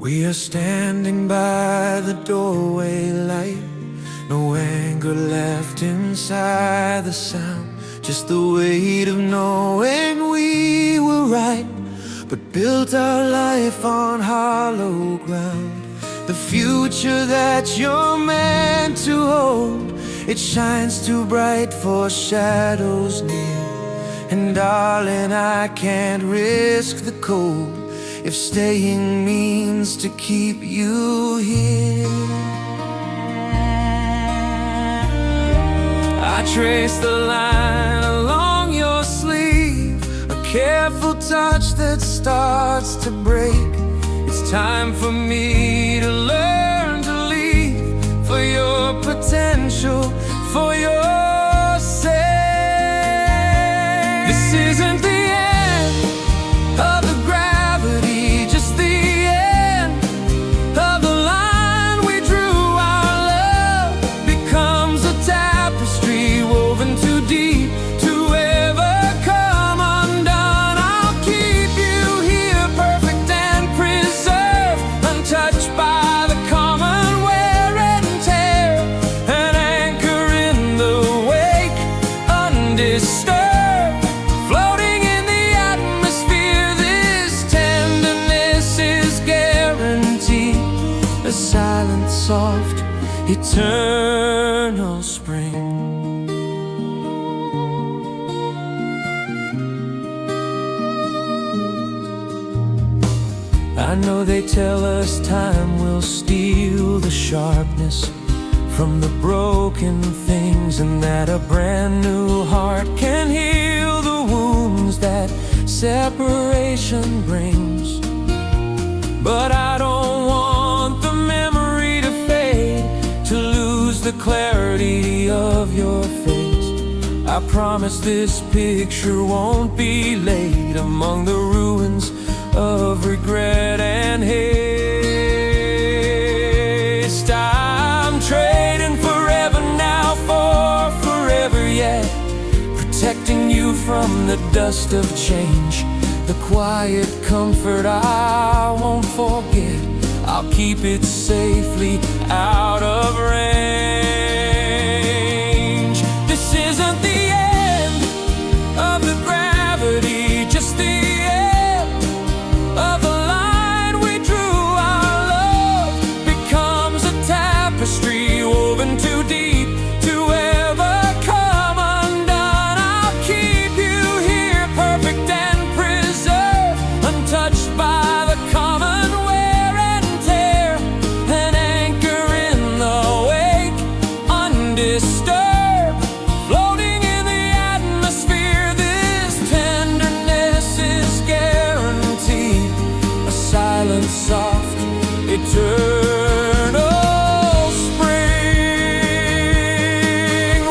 We are standing by the doorway light, no anger left inside the sound, just the weight of knowing we were right, but built our life on hollow ground. The future that you're meant to hold, it shines too bright for shadows near. And darling, I can't risk the cold if staying means to keep you here. I trace the line along your sleeve, a careful touch that starts to break. It's time for me to learn to leave for your potential, for your sake. This isn't the end of the gravity, just the end of the line we drew. Our love becomes a tapestry woven too deep to ever come undone. I'll keep you here, perfect and preserved, untouched by the common wear and tear, an anchor in the wake, undisturbed, floating in the atmosphere. This tenderness is guaranteed, a silent, soft, eternal spring. I know they tell us time will steal the sharpness from the broken things, and that a brand new heart can heal the wounds that separation brings. But I don't want the memory to fade, to lose the clarity of your face. I promise this picture won't be laid among the ruins of regret and haste. I'm trading forever now for forever yet, protecting you from the dust of change, the quiet comfort I won't forget. I'll keep it safely out of range. This isn't the end of the gravity, just the end of the line we drew. Our love becomes a tapestry woven too deep to ever come undone. I'll keep you here, perfect and preserved, untouched by the common wear and tear, an anchor in the wake, undisturbed, floating in the atmosphere. This tenderness is guaranteed, a silent, soft, eternal spring.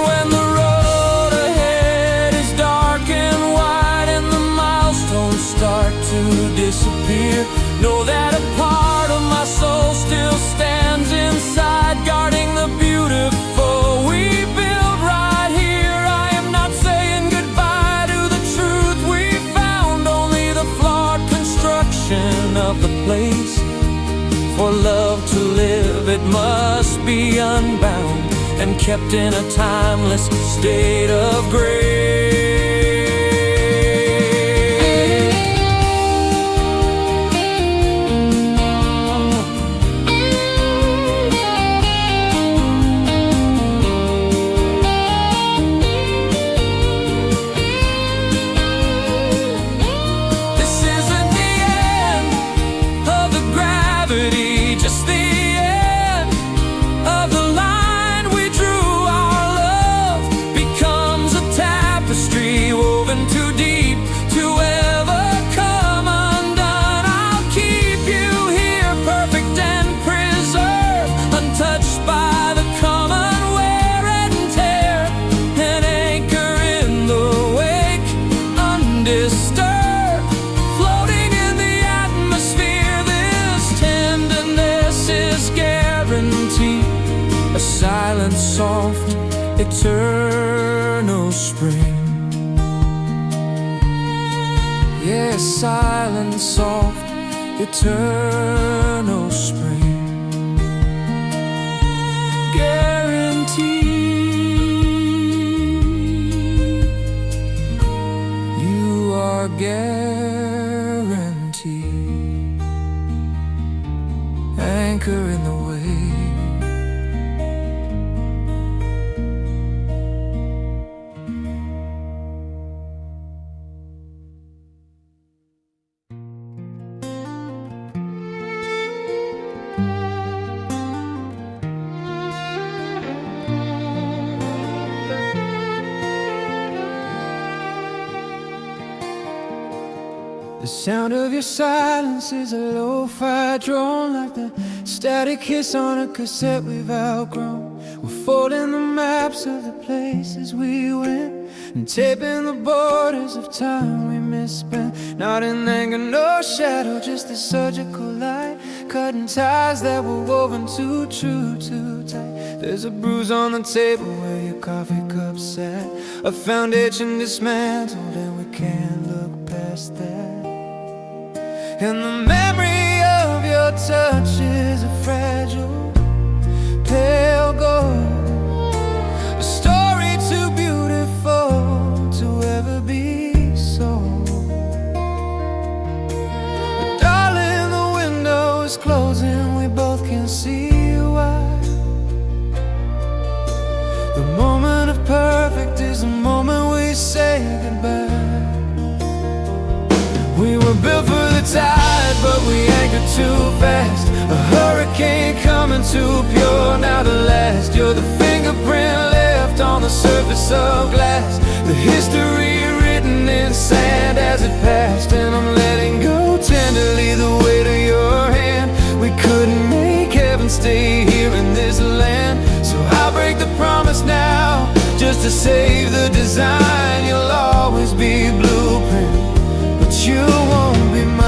When the road ahead is dark and wide and the milestones start to disappear, know that a part of my soul still stands inside, guarding the beautiful we build right here. I am not saying goodbye to the truth we found, only the flawed construction of the place. For love to live, it must be unbound and kept in a timeless state of grace. This isn't the end of the gravity, just the end of the line we drew. Our love becomes a tapestry woven too deep to ever come undone. I'll keep you here, perfect and preserved, untouched by the common wear and tear, an anchor in the wake, undisturbed, floating in the atmosphere. This tenderness is guaranteed, a silent, soft, eternal spring. Yes, silent, soft, eternal eternal spring. Guaranteed, you are guaranteed. Anchor in the wave. The sound of your silence is a lo-fi drone, like the static hiss on a cassette we've outgrown. We're folding the maps of the places we went and taping the borders of time we misspent. Not in anger, no shadow, just a surgical light, cutting ties that were woven too true, too tight. There's a bruise on the table where your coffee cup sat, a foundation dismantled, and we can't look past that. And the memory of your touch is a fragile, pale gold, a story too beautiful to ever be sold. But darling, the window is closing, we both can see why. The moment of perfect is the moment we say goodbye. We were built for the tide, but we anchored too fast. A hurricane coming too pure now to last. You're the fingerprint left on the surface of glass, the history written in sand as it passed. And I'm letting go tenderly the weight of your hand. We couldn't make heaven stay here in this land, so I'll break the promise now just to save the design. You'll always be blueprint, but you won't be mine.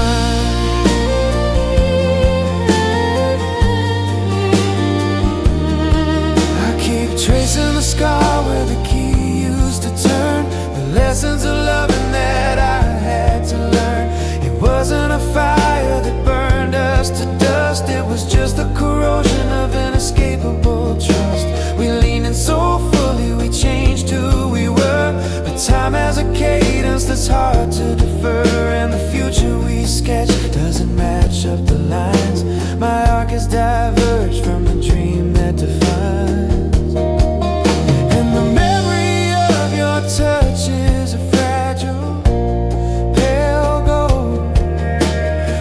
I keep tracing the scar where the key used to turn, the lessons of loving that I had to learn. It wasn't a fire that burned us to dust, it was just the corrosion of inescapable trust. We leaned in so fully, we changed who we were, but time has a cadence that's hard to defer, and the future we sketch doesn't match up the lines. My arc has diverged from the dream that defines. And the memory of your touch is a fragile, pale gold,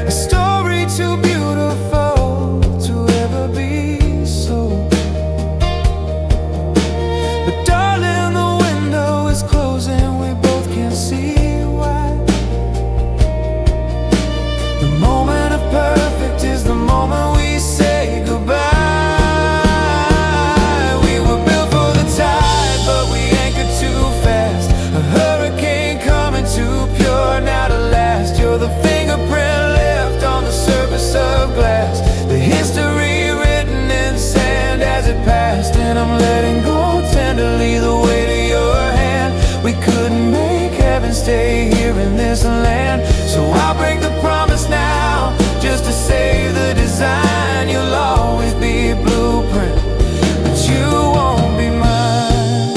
a story too beautiful to ever be sold. But darling, the window is closing, we both can see why. The moment of perfect is the moment we say goodbye. We were built for the tide, but we anchored too fast. A hurricane coming too pure now to last. You're the fingerprint left on the surface of glass, the history written in sand as it passed. And I'm letting go tenderly the weight of your hand. We couldn't make heaven stay here in this land, so I'll break the promise now just to save the design. You'll always be blueprint, but you won't be mine.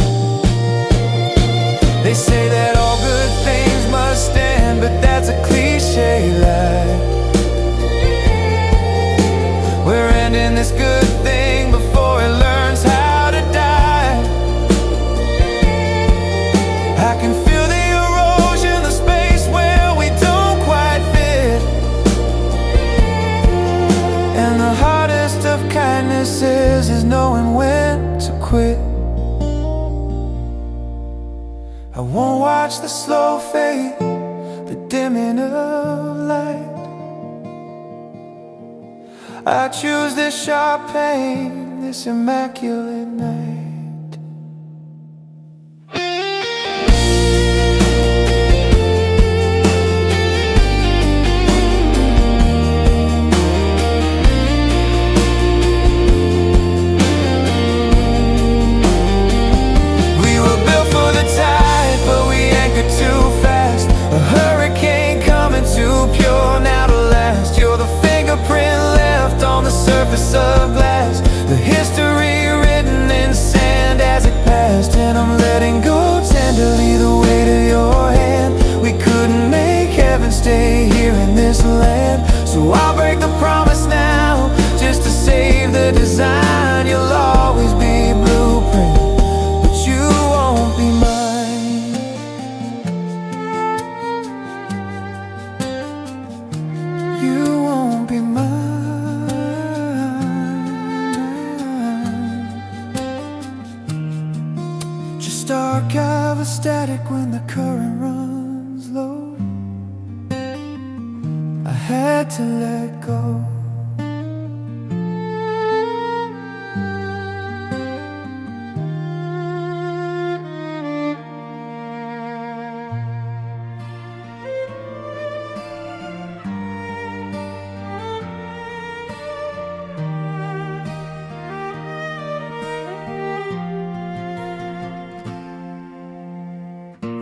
They say that all good things must stand, but that's a cliche lie. We're ending this good thing before it learns how to die. I can feel the erosion, the space where we don't quite fit, and the hardest of kindnesses is knowing when to quit. I won't watch the slow fade, the dimming of light. I choose this sharp pain, this immaculate night. A hurricane coming too pure now to last. You're the fingerprint left promise now, just to save the design. You'll always be blueprint, but you won't be mine. You won't be mine. Just archive a static when the current runs low. I had to let go.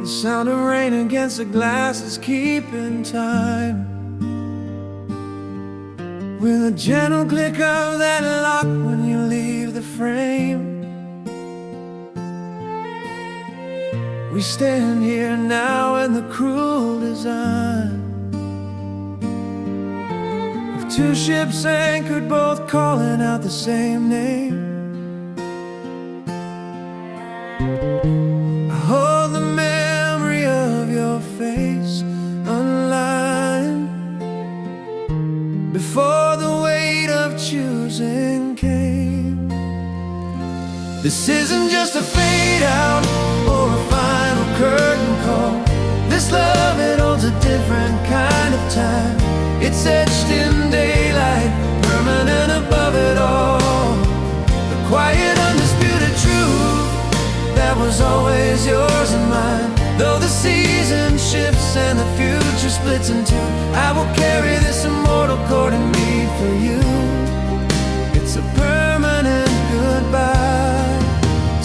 The sound of rain against the glass is keeping time, with a gentle click of that lock when you leave the frame. We stand here now in the cruel design of two ships anchored, both calling out the same name. I hold the memory of your face unlined before the weight of choosing came. This isn't just a fade out or a final curtain call. This love, it holds a different kind of time. It's etched in daylight, permanent above it all. The quiet, undisputed truth that was always yours and mine. Though the season shifts and the future splits in two, I will carry this immortal chord in me for you. It's a permanent goodbye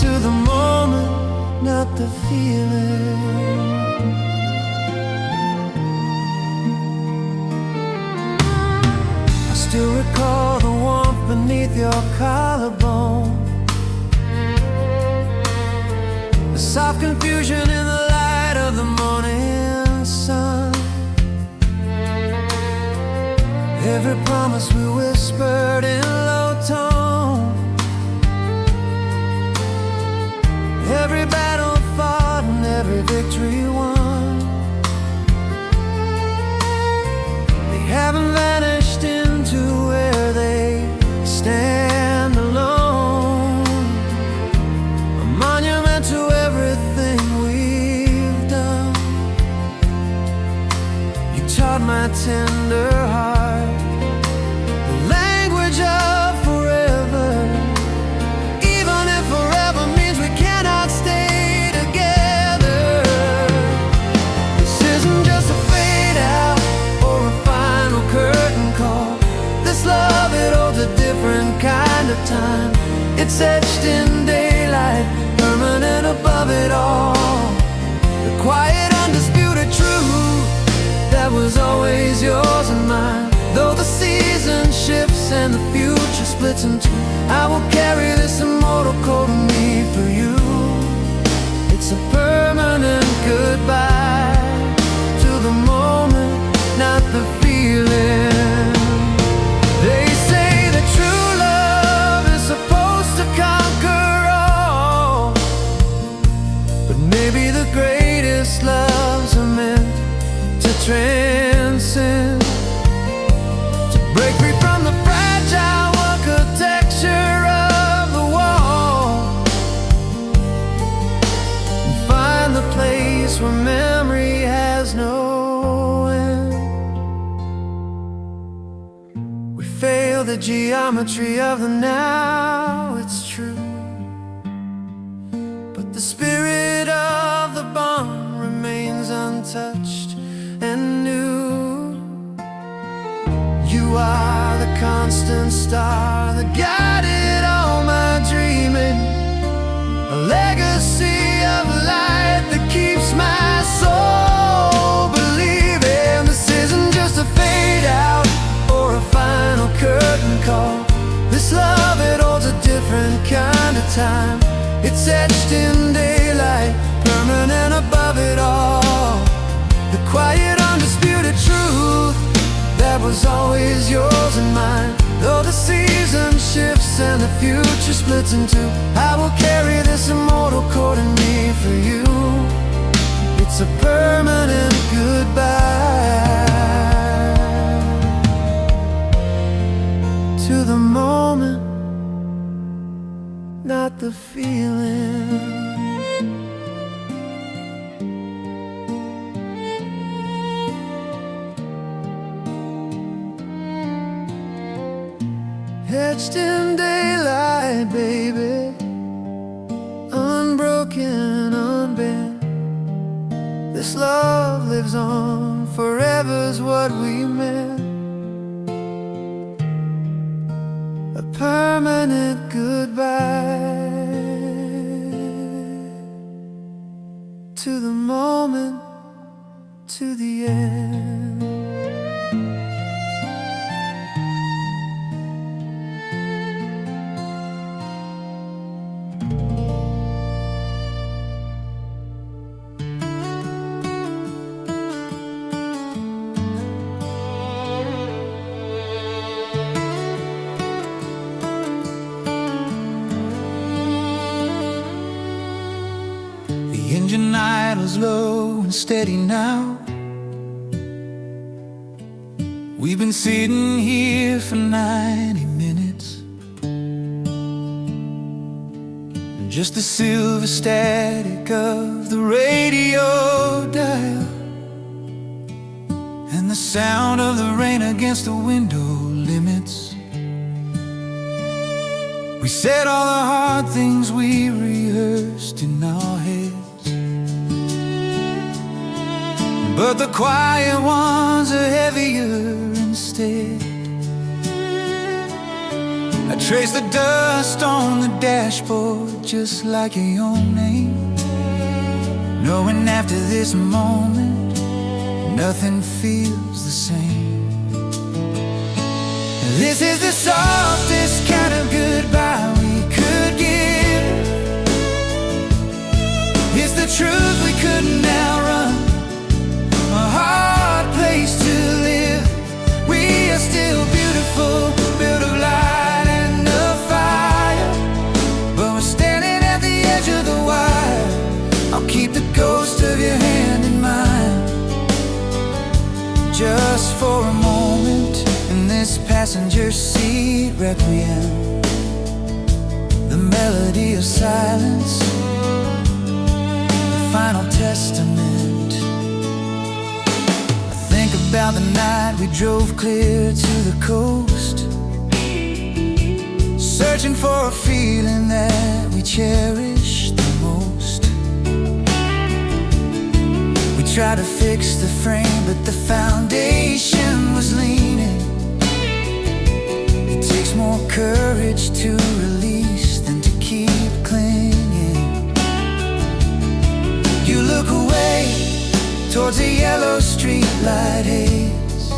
to the moment, not the feeling. I still recall the warmth beneath your collarbone, the soft confusion in the light of the morning sun. Every promise we whispered in low tone, every battle fought and every victory won. They haven't vanished into where they stand alone, a monument to everything we've done. You taught my tender heart the language of forever, even if forever means we cannot stay together. This isn't just a fade out or a final curtain call. This love, it holds a different kind of time. It's etched in daylight, permanent above it all. The quiet, undisputed truth that was always yours and mine. Though the season shifts and the future splits in two, I will carry this immortal chord in me for you. It's a permanent goodbye to the moment, not the feeling. They say that true love is supposed to conquer all, but maybe the greatest loves are meant to transcend, to break free from the fragile architecture of the wall, and find the place where memory has no end. We fail the geometry of the now, it's true, but the spirit of the bond remains untouched and new. You are the constant star that guided all my dreaming, a legacy of light that keeps my soul believing. This isn't just a fade out or a final curtain call. This love, it holds a different kind of time. It's etched in daylight, permanent above it all. The quiet, undisputed truth that was always yours and mine. Though the season shifts and the future splits in two, I will carry this immortal chord in me for you. It's a permanent goodbye to the moment, not the feeling. Etched in daylight, baby, unbroken, unbent. This love lives on, forever's what we meant. A permanent goodbye to the moment, to the end. The engine idles low and steady now. We've been sitting here for 90 minutes. Just the silver static of the radio dial and the sound of the rain against the window limits. We said all the hard things we rehearsed in our heads, but the quiet ones are heavier instead. I trace the dust on the dashboard just like your own name, knowing after this moment nothing feels the same. This is the softest kind of goodbye we could give. It's the truth we couldn't outrun, a hard place to live. We are still beautiful, built of light and of fire, but we're standing at the edge of the wire. I'll keep the ghost of your hand in mine, just for a moment in this passenger seat requiem, the melody of silence, the final testament. I think about the night we drove clear to the coast, searching for a feeling that we cherish the most. We tried to fix the frame, but the foundation was leaning. It takes more courage to release than to keep clinging. You look away towards a yellow streetlight haze,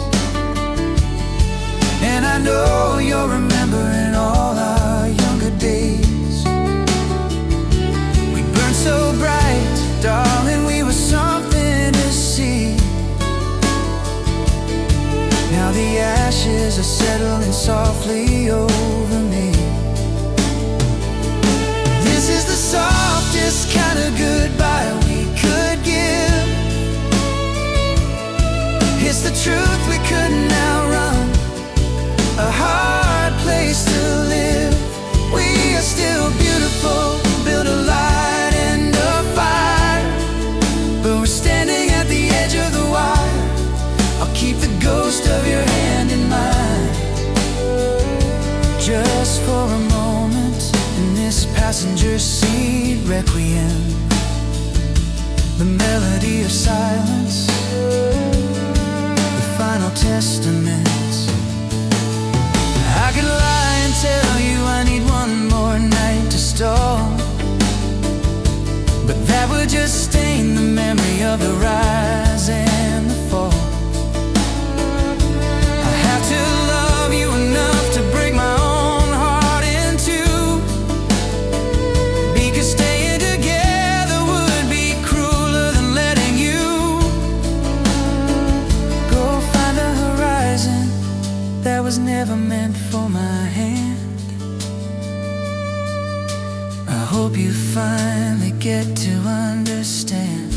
and I know you're remembering all our younger days. We burned so bright, darling, we were something to see. Now the ashes are settling softly over me. This is the softest kind of goodbye we could give. It's the truth we couldn't outrun, a hard place to live. We are still beautiful, built of light and of fire, but we're standing at the edge of the wire. I'll keep the ghost of your hand in mine, just for a moment in this passenger seat requiem, the melody of silence, the final testament. I could lie and tell you I need one more night to stall, but that would just stain the memory of the rise and the fall. I have to love you enough to break my own heart in two, because staying together would be crueler than letting you go find the horizon meant for my hand. I hope you finally get to understand.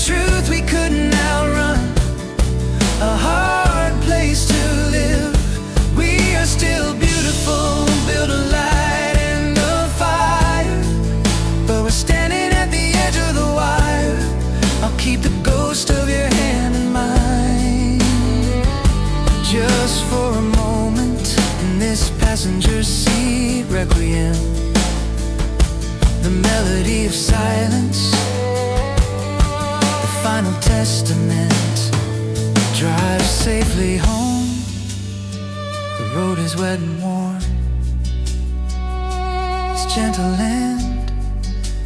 Truth we couldn't outrun, a hard place to live. We are still beautiful, build a light and a fire, but we're standing at the edge of the wire. I'll keep the ghost of your hand in mine, just for a moment in this passenger seat. Requiem, the melody of silence, final testament. Drive safely home, the road is wet and warm. This gentle land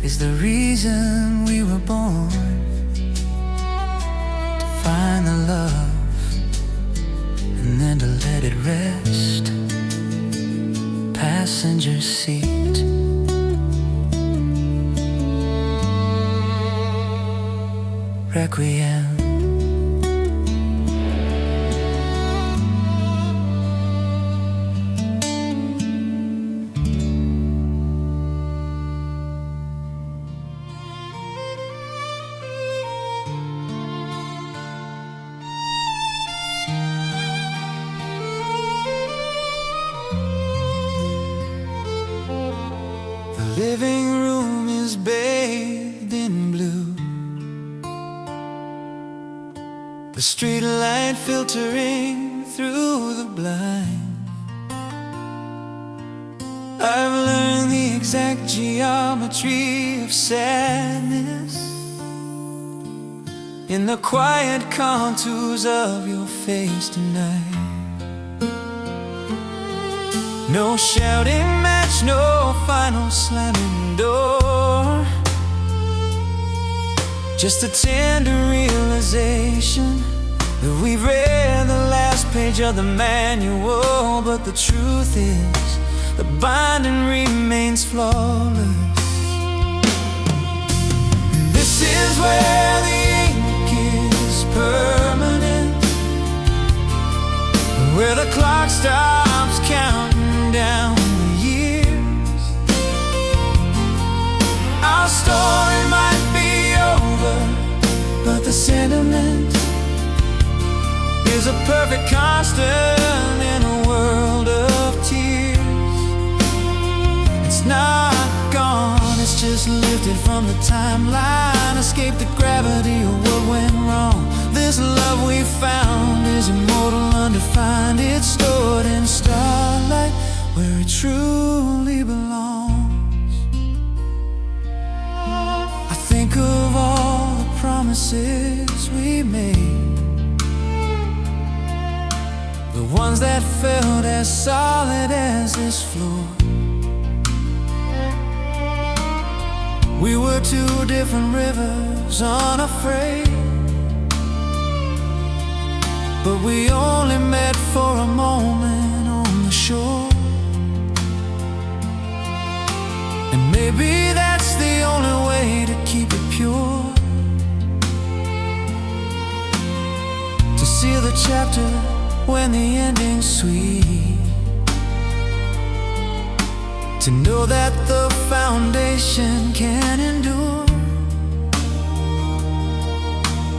is the reason we were born, to find the love and then to let it rest. Passenger seat. Requiem. The living room is bathed in blue, the street light filtering through the blind. I've learned the exact geometry of sadness in the quiet contours of your face tonight. No shouting match, no final slamming door, just a tender realization that we've read the last page of the manual. But the truth is, the binding remains flawless. This is where the ink is permanent, where the clock stops counting down the years. Our story might be over, but the sentiment is a perfect constant in a world of tears. It's not gone, it's just lifted from the timeline, escaped the gravity of what went wrong. This love we found is immortal, undefined. It's stored in starlight, where it truly belongs. I think of all the promises we made, the ones that felt as solid as this floor. We were two different rivers, unafraid, but we only met for a moment on the shore. And maybe that's the only way to keep it pure, to seal the chapter when the ending's sweet, to know that the foundation can endure,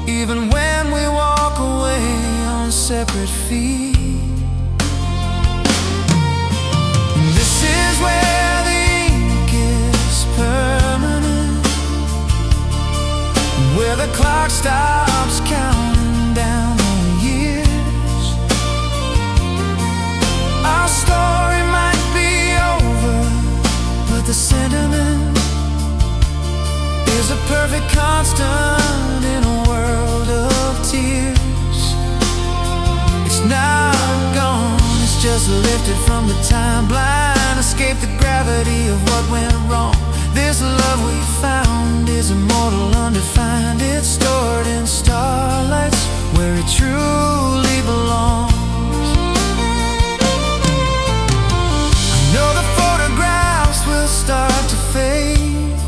even when we walk away on separate feet. And this is where the ink is permanent, where the clock stops counting down the years. Our story might be over, but the sentiment is a perfect constant in a world of tears. It's not gone, it's just lifted from the timeline, escaped the gravity of what went wrong. This love we found is immortal, undefined. It's stored in starlights where it truly belongs. I know the photographs will start to fade,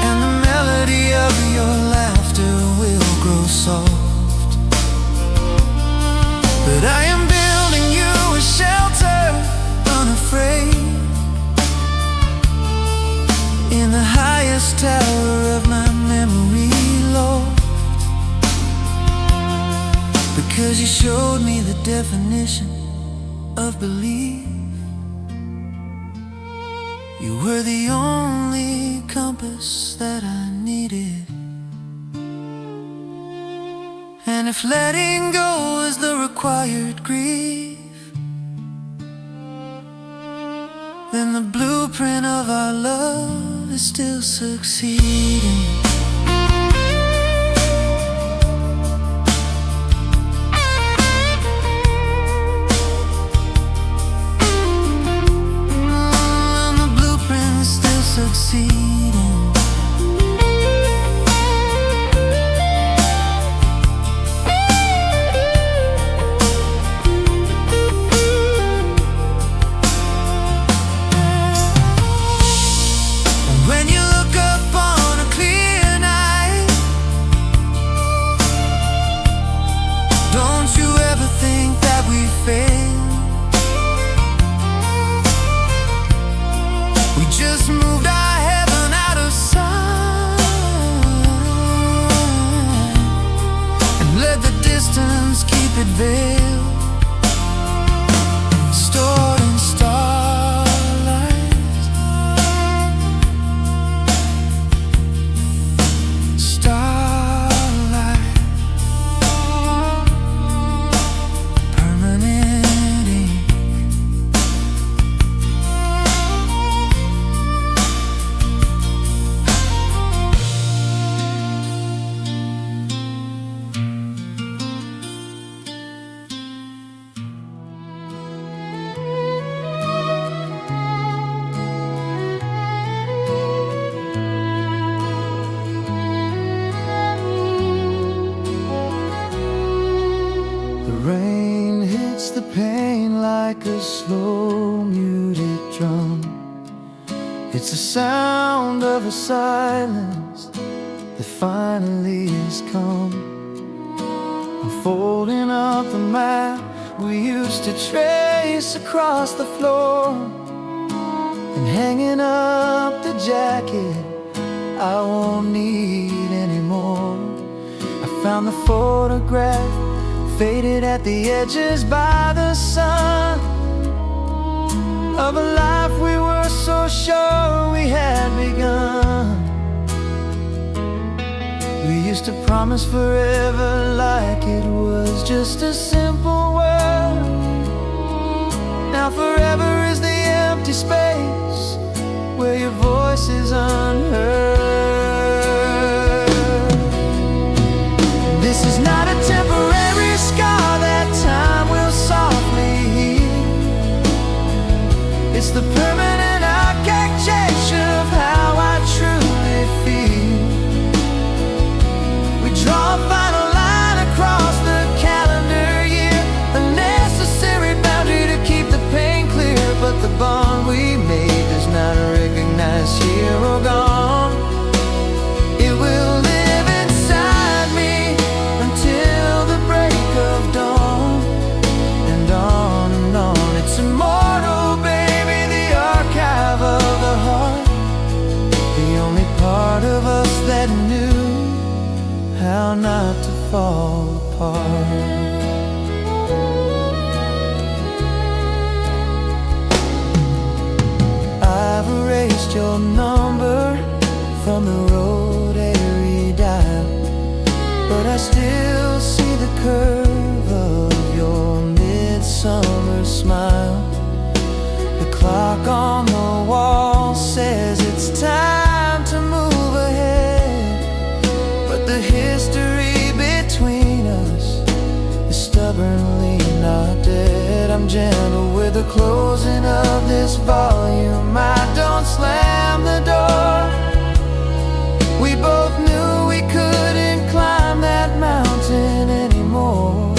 and the melody of your laughter will grow soft. But I am building you a shelter, unafraid, in the highest tower of my memory loft. Because you showed me the definition of belief. You were the only compass that I needed. And if letting go is the required grief, then the blueprint of our love is still succeeding. And the blueprint is still succeeding. Stored in starlight, starlight, permanent ink. Rain hits the pane like a slow muted drum. It's the sound of a silence that finally has come. I'm folding up the map we used to trace across the floor, and hanging up the jacket I won't need anymore. I found the photograph faded at the edges by the sun, of a life we were so sure we had begun. We used to promise forever like it was just a simple word. Now forever is the empty space where your voice is unheard. This is not a temporary scar that time will softly heal. It's the permanent architecture of how I truly feel. We draw a final line across the calendar year, a necessary boundary to keep the pain clear. But the bond we made does not recognize here or gone. It will live inside me until the break of dawn, and on and on. It's immortal, baby, the archive of the heart, the only part of us that knew how not to fall apart. I've erased your number from the road area dial, but I still see the curve of your midsummer smile. The clock on the wall says it's time the history between us is stubbornly not dead. I'm gentle with the closing of this volume. I don't slam the door. We both knew we couldn't climb that mountain anymore.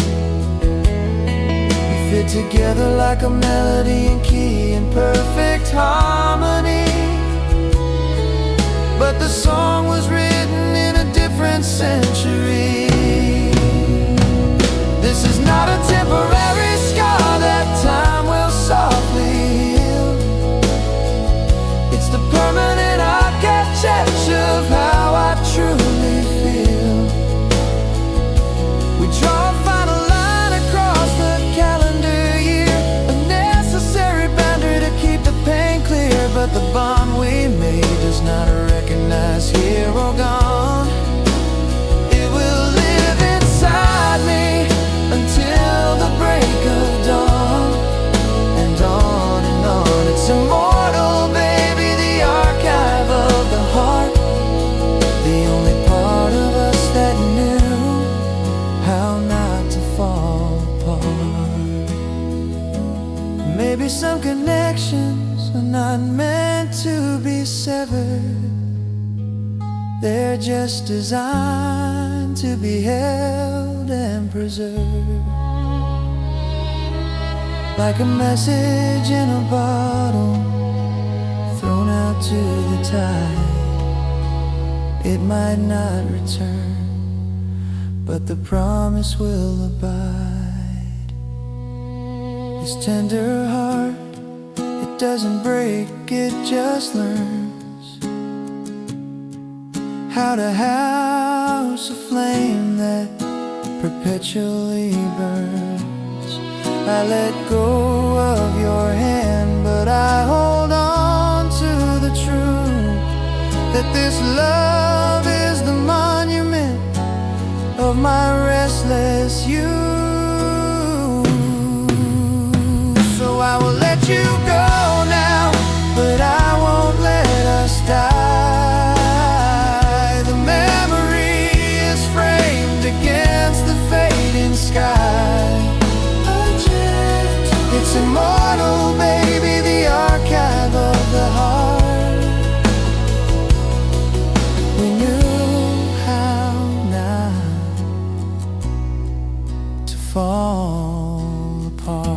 We fit together like a melody and key in perfect harmony. But the song was written in a different century. This is not a temporary scar that time will softly heal. It's the permanent architecture of how I truly feel. We draw a final line across the calendar year, a necessary boundary to keep the pain clear. But the bond we made does not recognize here or gone. It will live inside me until the break of dawn, and on and on. It's immortal, baby, the archive of the heart, the only part of us that knew how not to fall apart. Maybe some connections are not meant to be severed. They're just designed to be held and preserved. Like a message in a bottle thrown out to the tide. It might not return, but the promise will abide. This tender heart, it doesn't break, it just learns how to house a flame that perpetually burns. I let go of your hand, but I hold on to the truth that this love is the monument of my restless youth. So I will let you go now, but I won't let us die. The memory is framed against the fading sky. It's immortal, baby, the archive of the heart. We knew how not to fall apart.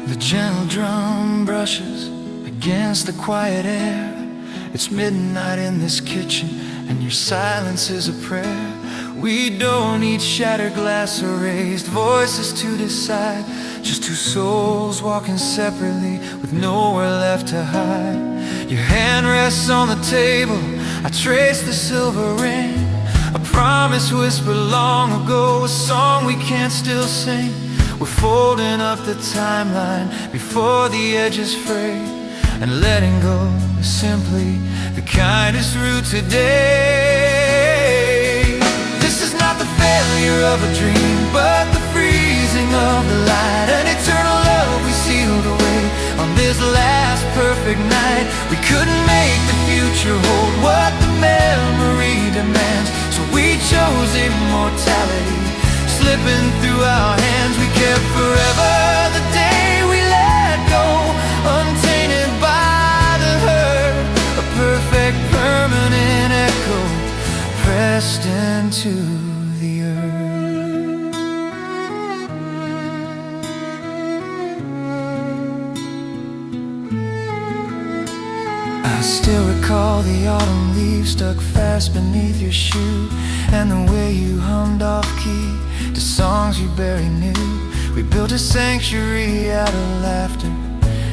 The gentle drum brushes against the quiet air. It's midnight in this kitchen, and your silence is a prayer. We don't need shattered glass or raised voices to decide. Just two souls walking separately with nowhere left to hide. Your hand rests on the table, I trace the silver ring. A promise whispered long ago, a song we can't still sing. We're folding up the timeline before the edges fray, and letting go is simply the kindest route today. This is not the failure of a dream, but the freezing of the light. An eternal love we sealed away on this last perfect night. We couldn't make the future hold what the memory demands, so we chose immortality slipping through our hands. We kept forever the day we let go, untainted by the hurt, a perfect permanent echo pressed into the earth. I still recall the autumn leaves stuck fast beneath your shoe, and the way you hummed off key to songs you barely knew. We built a sanctuary out of laughter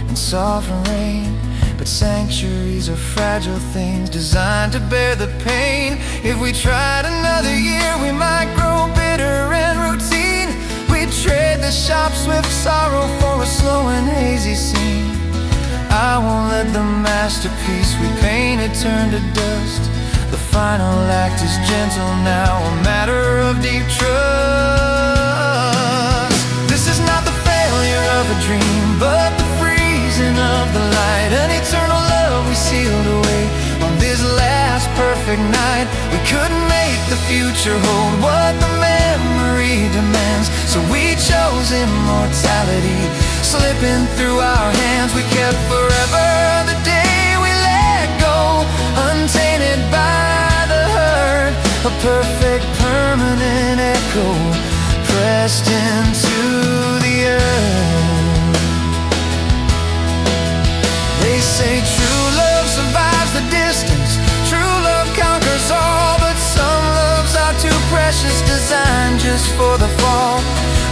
and sovereign reign. But sanctuaries are fragile things designed to bear the pain. If we tried another year, we might grow bitter and routine. We'd trade the sharp, swift sorrow for a slow and hazy scene. I won't let the masterpiece we painted turn to dust. The final act is gentle now, a matter of deep trust. This is not the failure of a dream, but the freezing of the light. An eternal love we sealed away on this last perfect night. We couldn't make the future hold what the memory demands, so we chose immortality slipping through our hands. We kept forever the day we let go, untainted by the hurt, a perfect permanent echo pressed into the earth. They say true love survives the distance, true love conquers all, but some loves are too precious, designed just for the fall.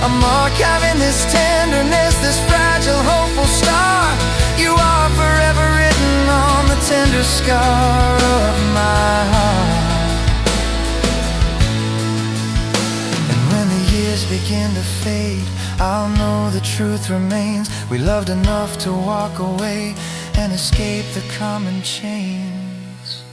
I'm archiving this tenderness, this fragile, hopeful star. You are forever written on the tender scar of my heart. And when the years begin to fade, I'll know the truth remains. We loved enough to walk away and escape the common chains.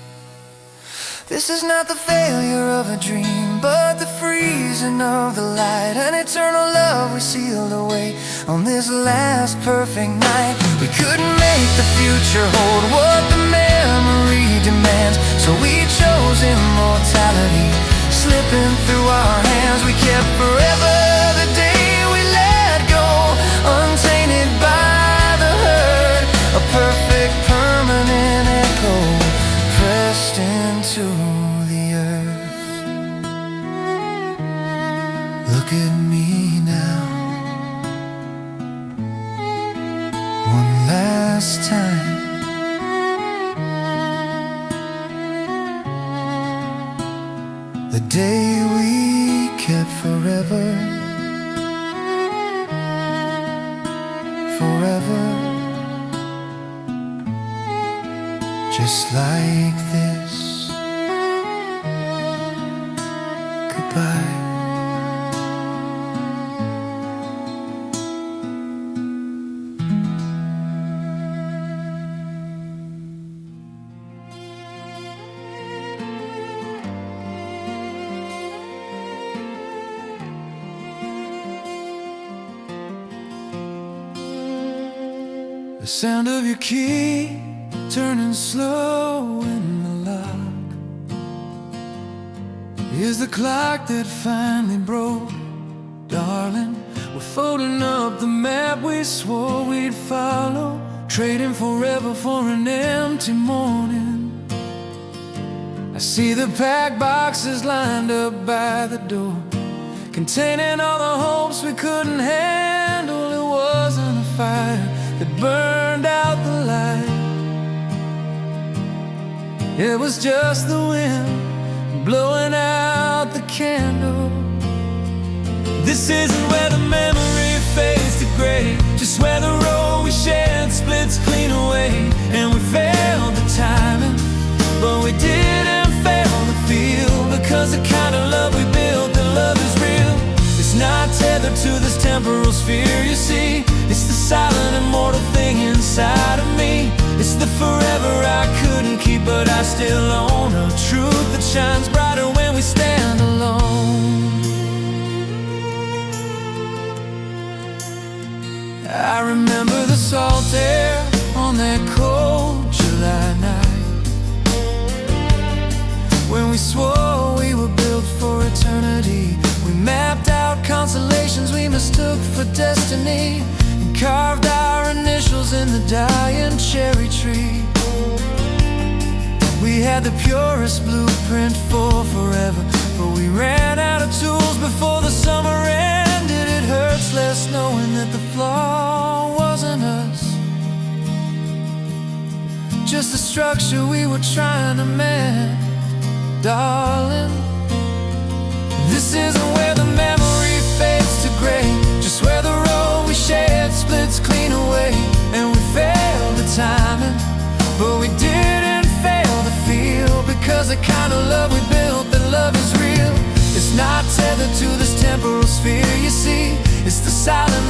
This is not the failure of a dream, but the freezing of the light. An eternal love we sealed away on this last perfect night. We couldn't make the future hold what the memory demands, so we chose immortality slipping through our hands. We kept forever the day we let go, untainted by the hurt, a perfect permanent echo pressed into the earth. Look at me now, one last time. The day we kept forever, forever, just like this. Goodbye. The sound of your key turning slow in the lock is the clock that finally broke. Darling, we're folding up the map we swore we'd follow, trading forever for an empty morning. I see the packed boxes lined up by the door, containing all the hopes we couldn't handle. It wasn't a fire that burned out the light, it was just the wind blowing out the candle. This isn't where the memory fades to gray, just where the road we shared splits clean away. And we failed the timing, but we didn't fail the feel, because the kind of love we built, the love is real. It's not tethered to this temporal sphere, you see. It's the silent immortal thing inside of me. It's the forever I couldn't keep, but I still own a truth that shines brighter when we stand alone. I remember the salt air on that cold July night, when we swore we were built for eternity. We mapped out constellations we mistook for destiny, and carved our initials in the dying cherry tree. We had the purest blueprint for forever, but we ran out of tools before the summer ended. It hurts less knowing that the flaw wasn't us, just the structure we were trying to mend. Darling, this isn't where the memory fades to gray, just where the road we shared splits clean away. And we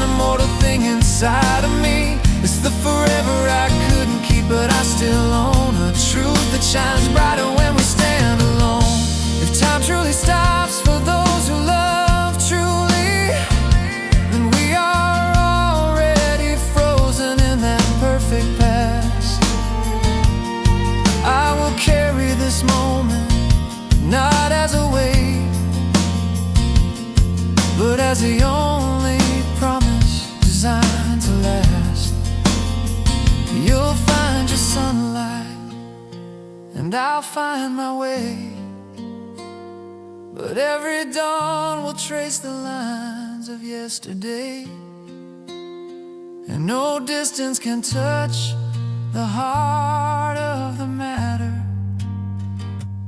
silent immortal thing inside of me. It's the forever I couldn't keep, but I still own a truth that shines brighter when we stand alone. If time truly stops for those who love truly, then we are already frozen in that perfect past. I will carry this moment, not as a weight, but as the only promise designed to last. You'll find your sunlight, and I'll find my way. But every dawn will trace the lines of yesterday, and no distance can touch the heart of the matter.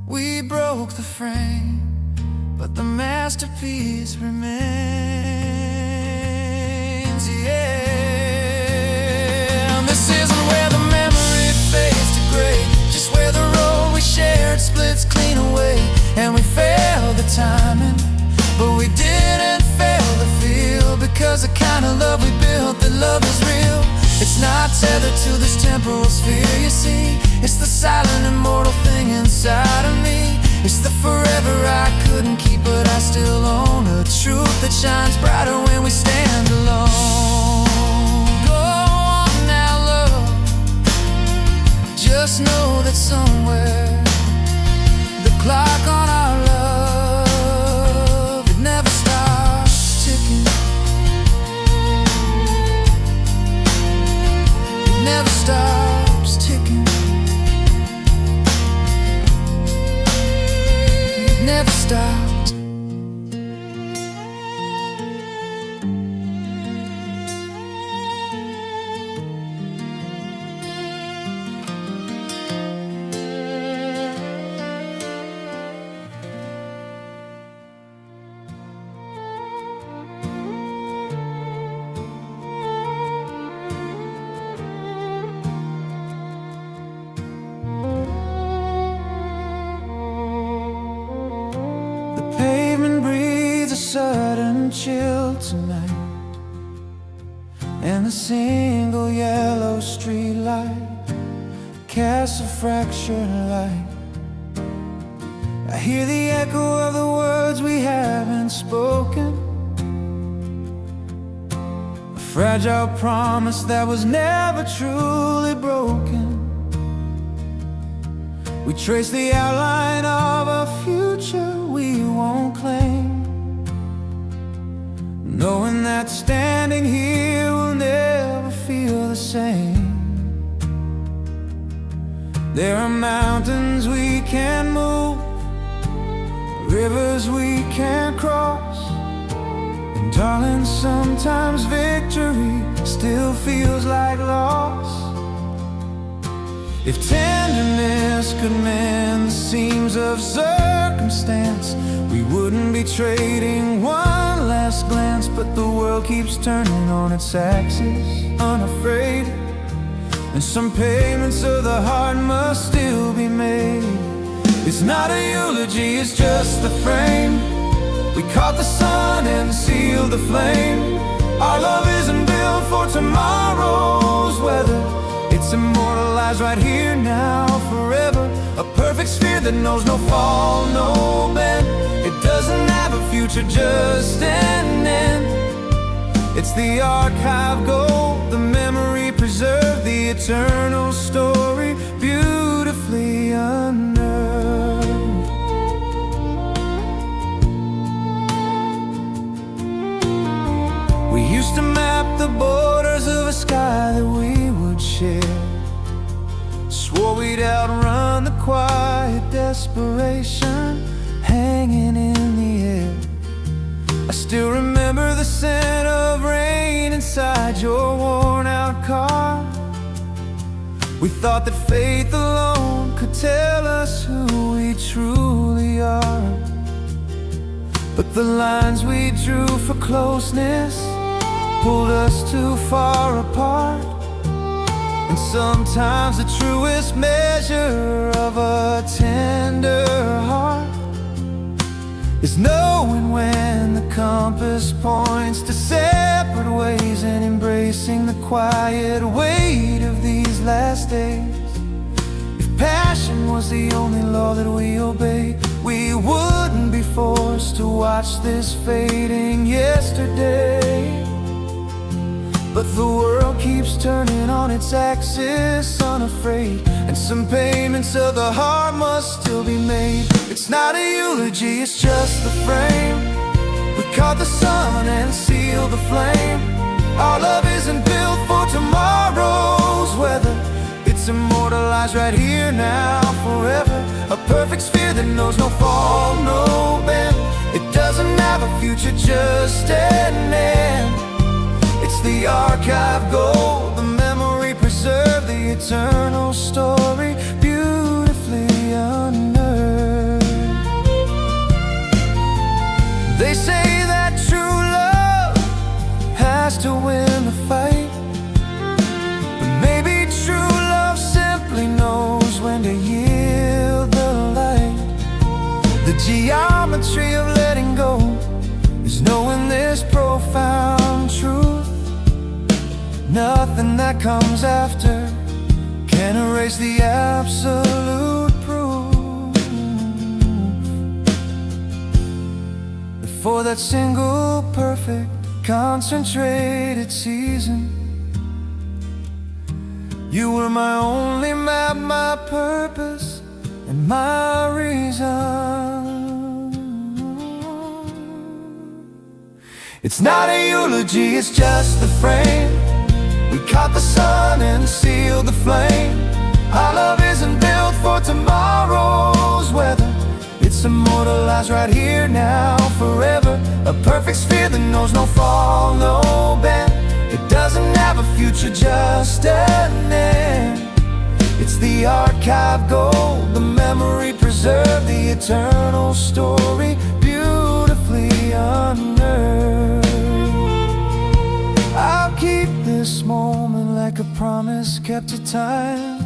We broke the frame, but the masterpiece remains, yeah. And this isn't where the memory fades to gray, just where the road we shared splits clean away. And we failed the timing, but we didn't fail the feel, because the kind of love we built, that love is real. It's not tethered to this temporal sphere, you see. It's the silent immortal thing inside of me. It's the forever I couldn't keep, but I still own a truth that shines brighter when we stand alone. Go on now, love. Just know that somewhere the clock on our love, it never stops ticking. It never stops ticking. It never stops. Sudden chill tonight, and the single yellow street light casts a fractured light. I hear the echo of the words we haven't spoken, a fragile promise that was never truly broken. We trace the outline of a future we won't claim, knowing that standing here will never feel the same. There are mountains we can't move, rivers we can't cross, and darling, sometimes victory still feels like loss. If tenderness could mend the seams of circumstance, we wouldn't be trading one last glance. But the world keeps turning on its axis, unafraid, and some payments of the heart must still be made. It's not a eulogy, it's just the frame. We caught the sun and sealed the flame. Our love isn't built for tomorrow's weather, it's immortalized right here now, forever. A perfect sphere that knows no fall, no bend. It doesn't have a future, just an end. It's the archive gold, the memory preserved, the eternal story beautifully unearthed. We used to map the borders of a sky that we would share, swore we'd outrun the quiet desperation hanging in the air. I still remember the scent of rain inside your worn-out car. We thought that faith alone could tell us who we truly are, but the lines we drew for closeness pulled us too far apart. And sometimes the truest measure of a tender heart is is knowing when the compass points to separate ways and embracing the quiet weight of these last days. If passion was the only law that we obey, we wouldn't be forced to watch this fading yesterday. But the world keeps turning on its axis unafraid, and some payments of the heart must still be made. It's not a eulogy, it's just the frame. We caught the sun and sealed the flame. Our love isn't built for tomorrow's weather. It's immortalized right here now forever. A perfect sphere that knows no fall, no bend. It doesn't have a future, just an end. It's the archive gold, the memory preserved, the eternal story beautifully unearthed. They say that true love has to win the fight, but maybe true love simply knows when to yield the light. The geometry of letting go is knowing this profound truth. Nothing that comes after can erase the absolute proof. For that single perfect concentrated season, you were my only map, my purpose, and my reason. It's not a eulogy, it's just the frame. We caught the sun and sealed the flame. Our love isn't built for tomorrow's weather. It's immortalized right here now forever. A perfect sphere that knows no fall, no bend. It doesn't have a future, just an end. It's the archive gold, the memory preserved, the eternal story beautifully unearthed. I'll keep this moment like a promise kept to time,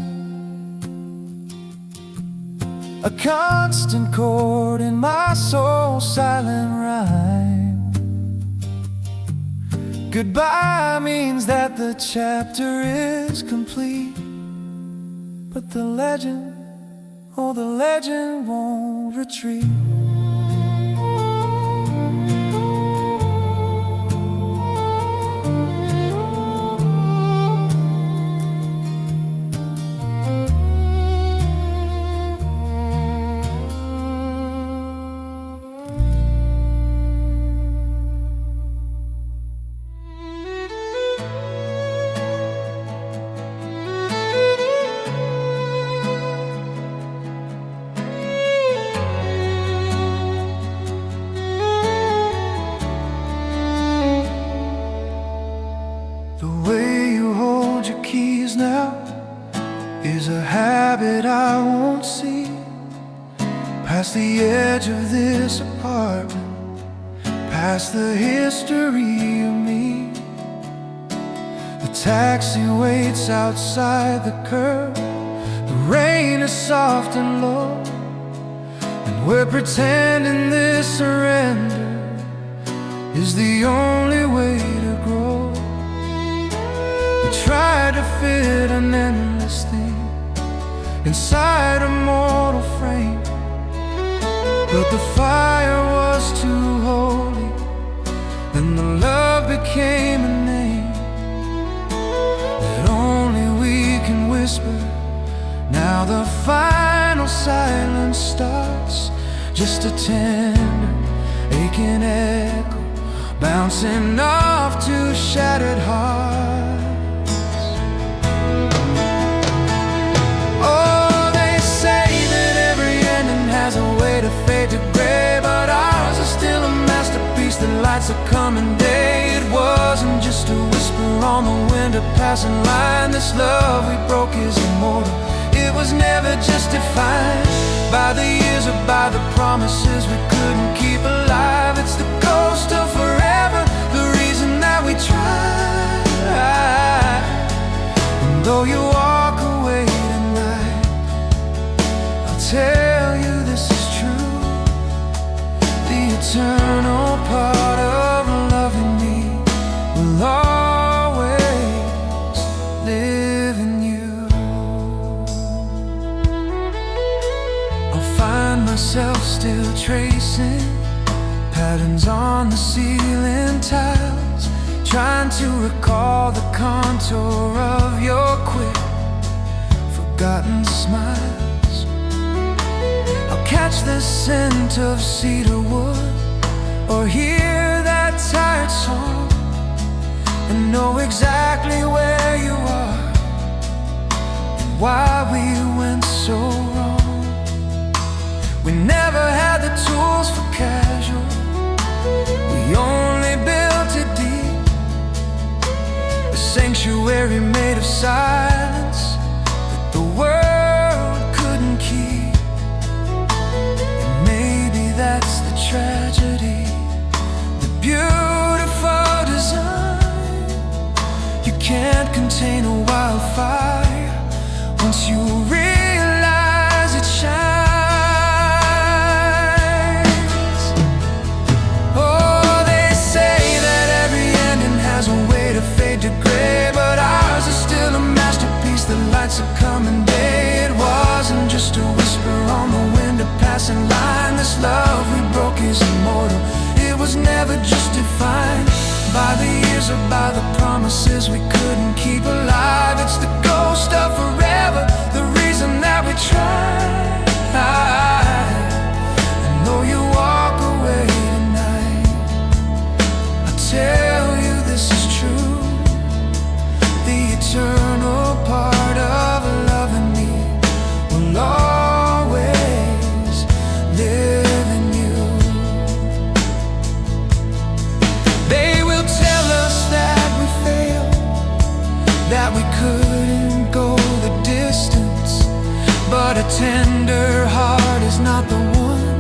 a constant chord in my soul's silent rhyme. Goodbye means that the chapter is complete, but the legend, oh, the legend won't retreat. I won't see past the edge of this apartment, past the history of me. The taxi waits outside the curb, the rain is soft and low, and we're pretending this surrender is the only way to grow. We try to fit an endless thing inside a mortal frame, but the fire was too holy, and the love became a name that only we can whisper. Now the final silence starts, just a tender, aching echo bouncing off two shattered hearts. To fade to gray, but ours is still a masterpiece that lights a coming day. It wasn't just a whisper on the wind, a passing line. This love we broke is immortal. It was never just defined by the years or by the promises we couldn't keep alive. It's the ghost of forever, the reason that we try. And though you walk away tonight, I'll tell you this is true. The myself still tracing patterns on the ceiling tiles, trying to recall the contour of your quick, forgotten smiles. I'll catch the scent of cedar wood or hear that tired song and know exactly where you are and why we went so wrong. We never had the tools for casual, we only built it deep, a sanctuary made of silence that the world couldn't keep. And maybe that's the tragedy, the beautiful design. You can't contain a wildfire once you realize it shines. Oh, they say that every ending has a way to fade to gray, but ours is still a masterpiece that lights a coming day. It wasn't just a whisper on the wind, a passing line. This love we broke is immortal. It was never just defined by the years or by the promises we couldn't keep alive. It's the ghost of forever, the reason that we tried. And though you walk away tonight, I tell you this is true. The eternal part of loving me will always live in you. They will tell us that we failed, that we couldn't go the distance, but a tender heart is not the one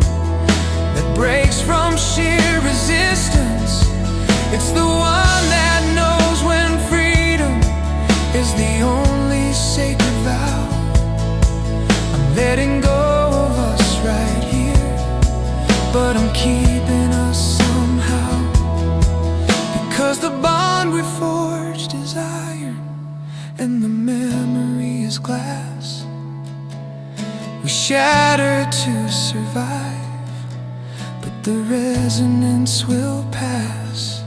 that breaks from sheer resistance. It's the one that knows when freedom is the only sacred vow. I'm letting go of us right here, but I'm keeping us somehow, because the bond we forged is iron and the memory is glass. We shattered to survive, but the resonance will pass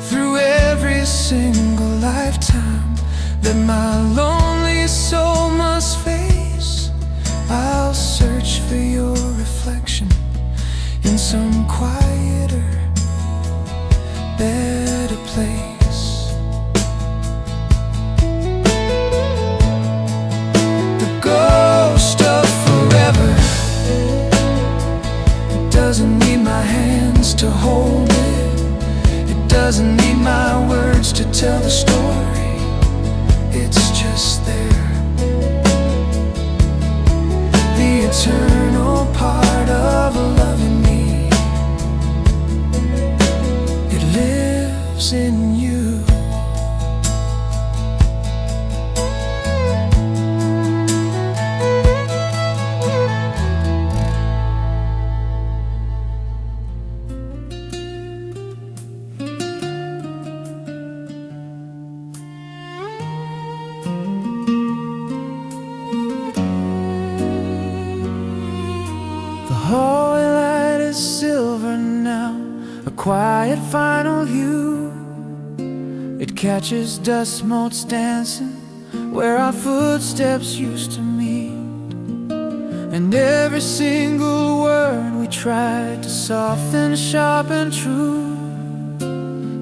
through every single lifetime that my lonely soul must face. I'll search for your reflection in some quieter, better place. The ghost of forever, it doesn't need my hands to hold it, it doesn't need my words to tell the story, it's just there. The eternal part of loving me, it lives in you. The hallway light is silver now, a quiet final hue. It catches dust motes dancing where our footsteps used to meet, and every single word we tried to soften, sharp and true,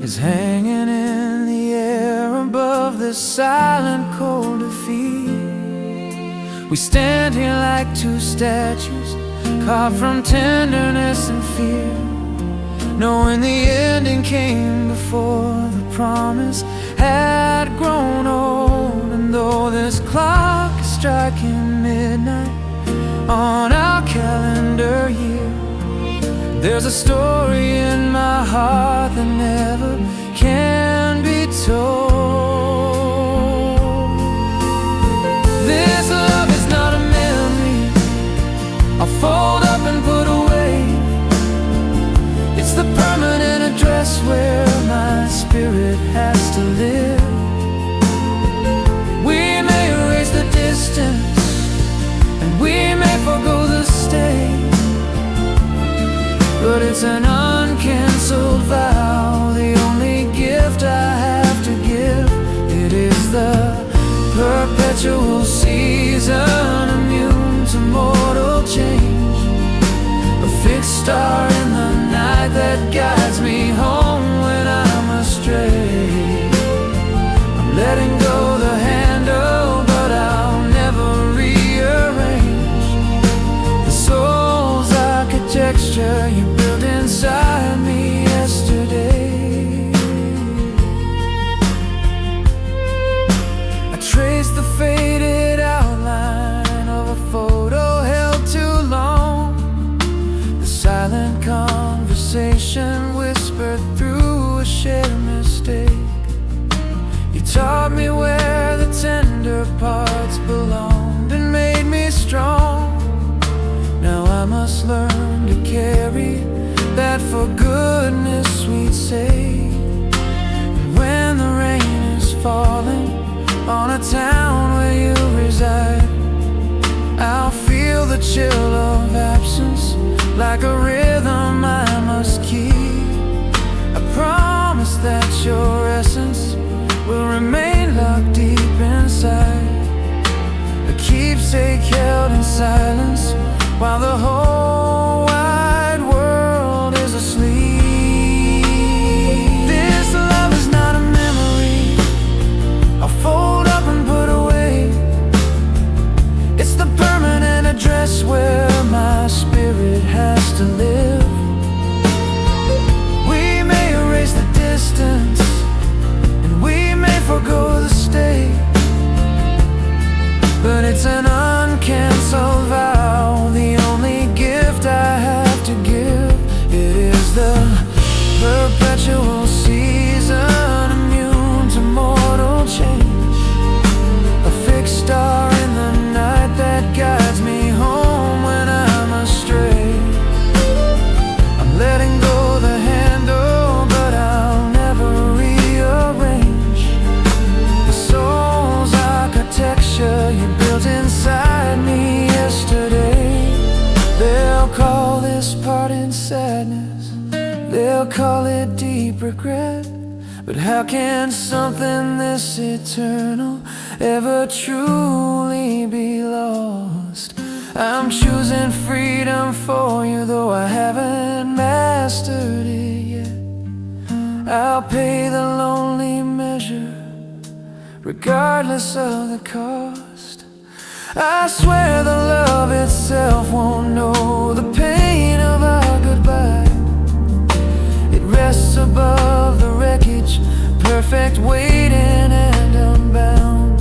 is hanging in the air above this silent cold defeat. We stand here like two statues, carved from tenderness and fear, knowing the ending came before the promise had grown old. And though this clock is striking midnight on our calendar year, there's a story in my heart that never can be told. This love is not a memory I'll fold up and put away, it's the permanent address where my spirit has to live. We may erase the distance and we may forgo the stay, for goodness sweet sake. When the rain is falling on a town where you reside, I'll feel the chill of absence like a rhythm I must keep. I promise that your essence will remain locked deep inside, a keepsake held in silence while the whole wide world is asleep. This love is not a memory I'll fold up and put away. It's the permanent address where my spirit has to live. We may erase the distance and we may forgo the stay, but it's an uncancelled vow, the only gift I have to give. It is the perpetual season, immune to mortal change, a fixed star in the night that guides me home when I'm astray. I'm letting go the handle, but I'll never rearrange the soul's architecture you built inside me yesterday. They'll call this parting sadness, they'll call it deep regret, but how can something this eternal ever truly be lost? I'm choosing freedom for you, though I haven't mastered it yet. I'll pay the lonely measure regardless of the cost. I swear the love itself won't know the pain of our goodbye. It rests above the wreckage, perfect waiting and unbound.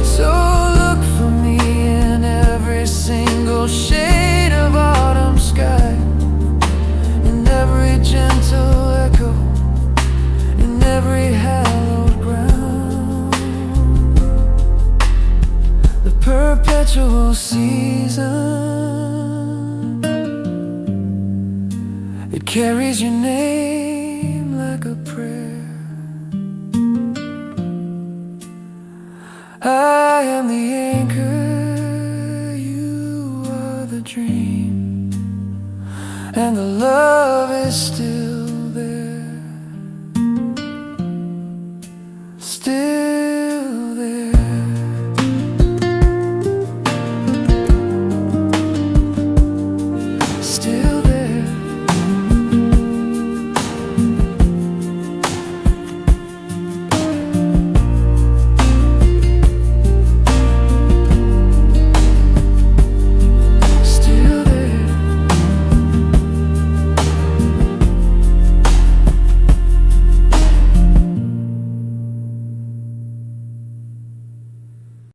So look for me in every single shade of autumn sky, in every gentle echo, in every hallowed ground. The perpetual season, it carries your name like a prayer. I am the anchor, you are the dream, and the love is still